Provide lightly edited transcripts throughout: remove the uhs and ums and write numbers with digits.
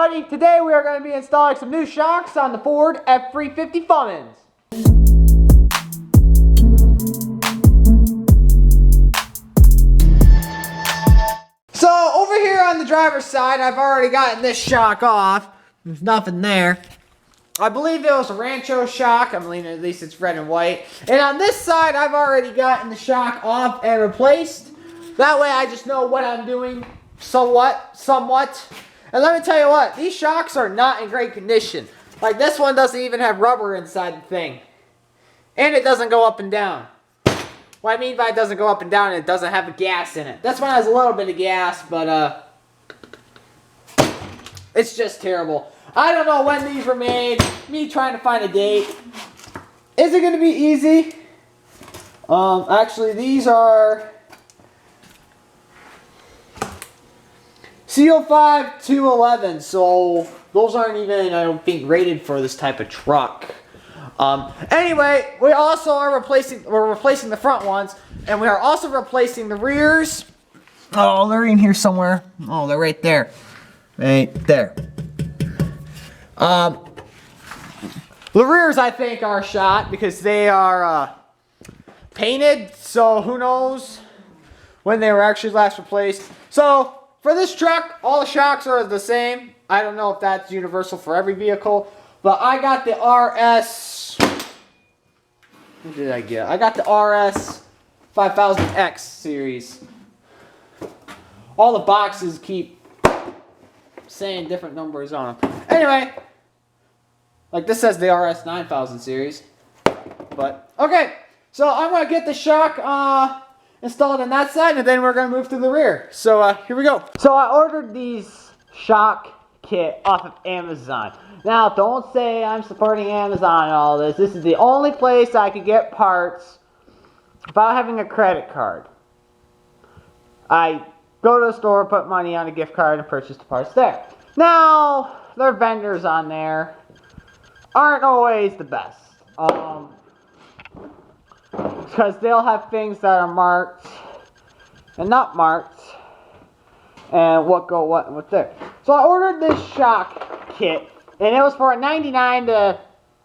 everybody, today we are going to be installing some new shocks on the Ford F-350 Fummins. So over here on the driver's side, I've already gotten this shock off. There's nothing there. I believe it was a Rancho shock. I mean, at least it's red and white. And on this side, I've already gotten the shock off and replaced. That way I just know what I'm doing somewhat. And let me tell you what, these shocks are not in great condition. Like this one doesn't even have rubber inside the thing. And it doesn't go up and down. What I mean by it doesn't go up and down, it doesn't have a gas in it. This one has a little bit of gas, but it's just terrible. I don't know when these were made. Me trying to find a date. Is it going to be easy? Actually, these are CO5 211, so those aren't even, I don't think, rated for this type of truck. Anyway, we also are replacing the front ones, and we are also replacing the rears. Oh, they're in here somewhere. Oh, they're right there. Right there. The rears, I think, are shot because they are painted, so who knows when they were actually last replaced. So for this truck, all the shocks are the same. I don't know if that's universal for every vehicle, but I got the RS. What did I get? I got the RS 5000X series. All the boxes keep saying different numbers on them. Anyway, like this says the RS 9000 series. But okay, so I'm gonna get the shock installed on that side, and then we're going to move to the rear. So here we go. So I ordered these shock kit off of Amazon. Now don't say I'm supporting Amazon and all this. This is the only place I could get parts without having a credit card. I go to the store, put money on a gift card, and purchase the parts there. Now, their vendors on there aren't always the best. Because they'll have things that are marked and not marked, and what's there. So I ordered this shock kit, and it was for $99 to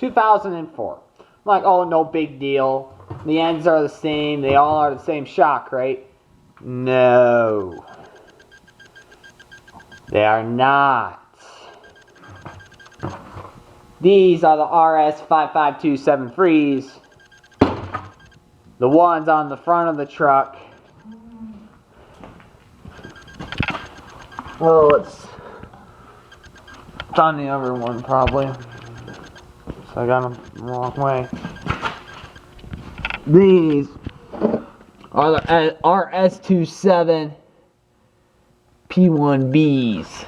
$2,004. I'm like, oh, no big deal. The ends are the same. They all are the same shock, right? No, they are not. These are the RS 5527 the ones on the front of the truck. Oh, it's on the other one probably. So I got them the wrong way. These are the RS27 P1Bs.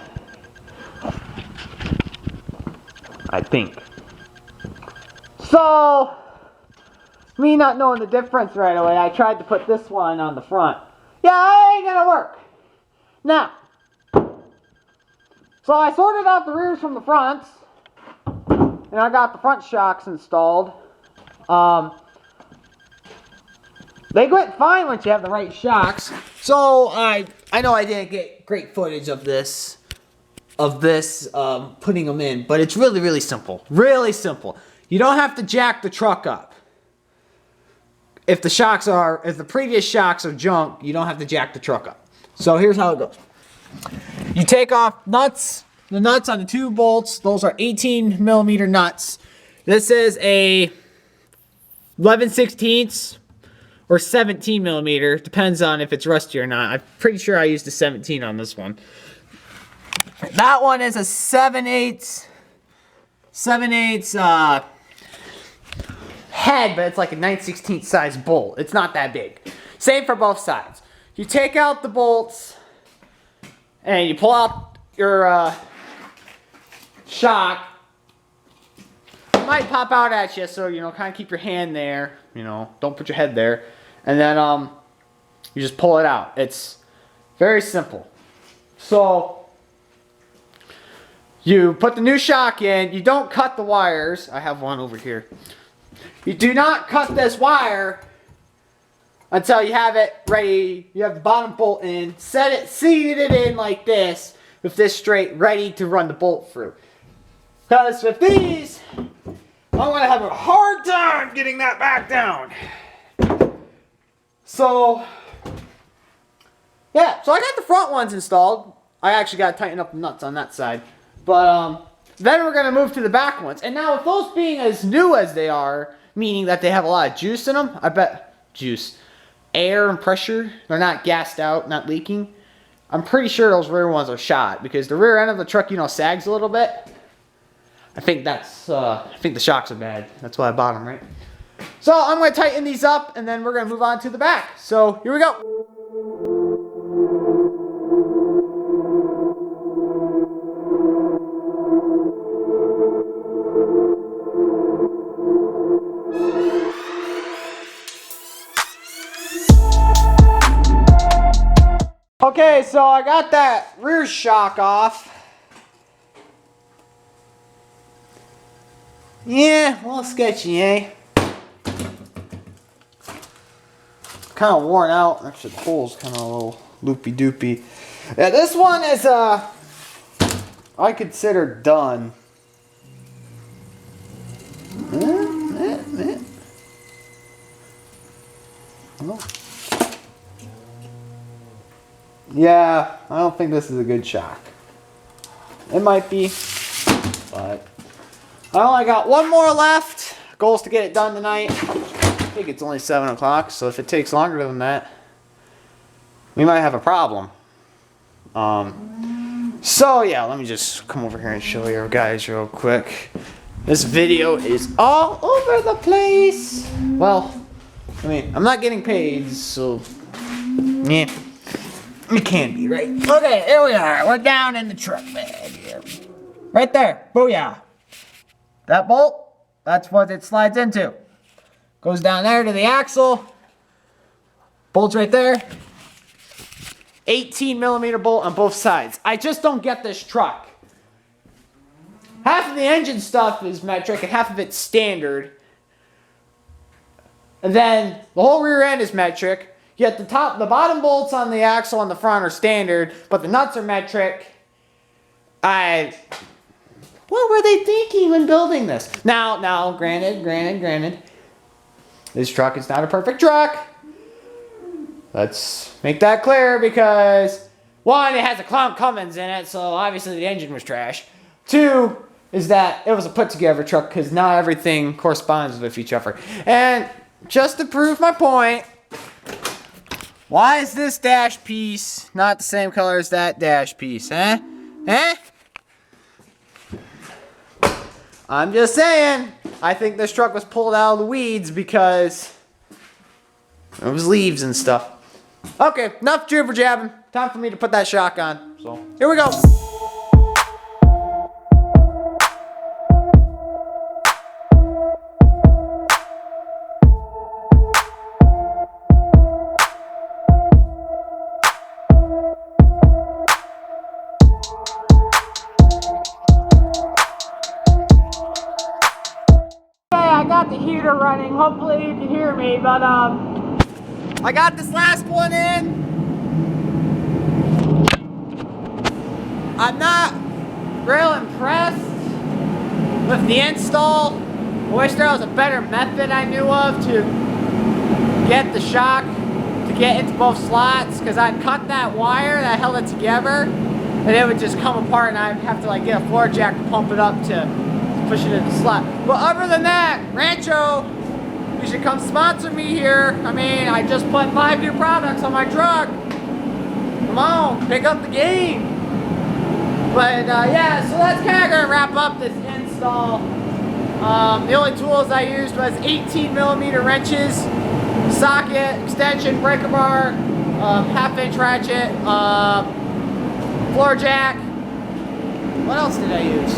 I think. So, me not knowing the difference right away, I tried to put this one on the front. Yeah, it ain't gonna work. Now, so I sorted out the rears from the fronts, and I got the front shocks installed. They went fine once you have the right shocks. So I know I didn't get great footage of this putting them in, but it's really simple. Really simple. You don't have to jack the truck up. If the previous shocks are junk, you don't have to jack the truck up. So here's how it goes. You take off the nuts on the two bolts. Those are 18 millimeter nuts. This is a 11/16 or 17 millimeter. Depends on if it's rusty or not. I'm pretty sure I used a 17 on this one. That one is a 7/8 head, but it's like a 9/16 size bolt. It's not that big. Same for both sides. You take out the bolts and you pull out your shock. It might pop out at you, so kind of keep your hand there. Don't put your head there, and then you just pull it out. It's very simple. So you put the new shock in. You don't cut the wires. I have one over here. You do not cut this wire until you have it ready. You have the bottom bolt in. Seated it in like this. with this straight, ready to run the bolt through. Because with these, I'm going to have a hard time getting that back down. So, yeah, so I got the front ones installed. I actually got to tighten up the nuts on that side. But then we're going to move to the back ones. And now with those being as new as they are, meaning that they have a lot of juice in them, I bet air and pressure, they're not gassed out, not leaking. I'm pretty sure those rear ones are shot because the rear end of the truck, you know, sags a little bit. I think the shocks are bad. That's why I bought them, right? So I'm going to tighten these up and then we're going to move on to the back. So here we go. Okay, so I got that rear shock off. Yeah, a little sketchy, eh? Kind of worn out. Actually, the hole's kind of a little loopy-doopy. Yeah, this one is, I consider done. Oh. Yeah, I don't think this is a good shock. It might be, but I only got one more left. Goal is to get it done tonight. I think it's only 7 o'clock, so if it takes longer than that, we might have a problem. So yeah, let me just come over here and show you guys real quick. This video is all over the place. Well, I mean, I'm not getting paid, so yeah. It can be, right? Okay, here we are. We're down in the truck bed here. Right there. Booyah. That bolt, that's what it slides into. Goes down there to the axle. Bolt's right there. 18mm bolt on both sides. I just don't get this truck. Half of the engine stuff is metric and half of it's standard. And then the whole rear end is metric. Yet the bottom bolts on the axle on the front are standard, but the nuts are metric. What were they thinking when building this? Now, granted, this truck is not a perfect truck. Let's make that clear because, one, it has a Clown Cummins in it, so obviously the engine was trash. Two, is that it was a put-together truck because not everything corresponds with each other. And just to prove my point, why is this dash piece not the same color as that dash piece, eh? Eh? I'm just saying, I think this truck was pulled out of the weeds because it was leaves and stuff. Okay, enough jibber jabbing. Time for me to put that shock on. So, here we go. I got the heater running. Hopefully you can hear me, but I got this last one in. I'm not real impressed with the install. I wish there was a better method I knew of to get the shock to get into both slots, because I'd cut that wire that held it together and it would just come apart and I'd have to like get a floor jack to pump it up to push it in the slot. But other than that, Rancho, you should come sponsor me here. I mean, I just put 5 new products on my truck. Come on, pick up the game. But yeah, so that's kind of gonna wrap up this install. The only tools I used was 18mm wrenches, socket, extension, breaker bar, 1/2-inch ratchet, floor jack. What else did I use?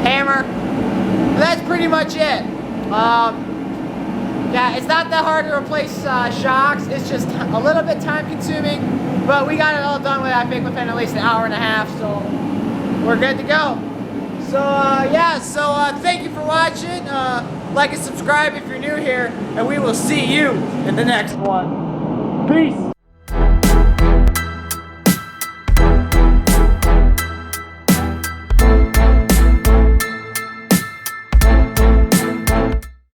Hammer. But that's pretty much it. Yeah, it's not that hard to replace shocks. It's just a little bit time consuming, but we got it all done with, I think, within at least an hour and a half, so we're good to go. So yeah, so thank you for watching. Like and subscribe if you're new here, and we will see you in the next one. Peace.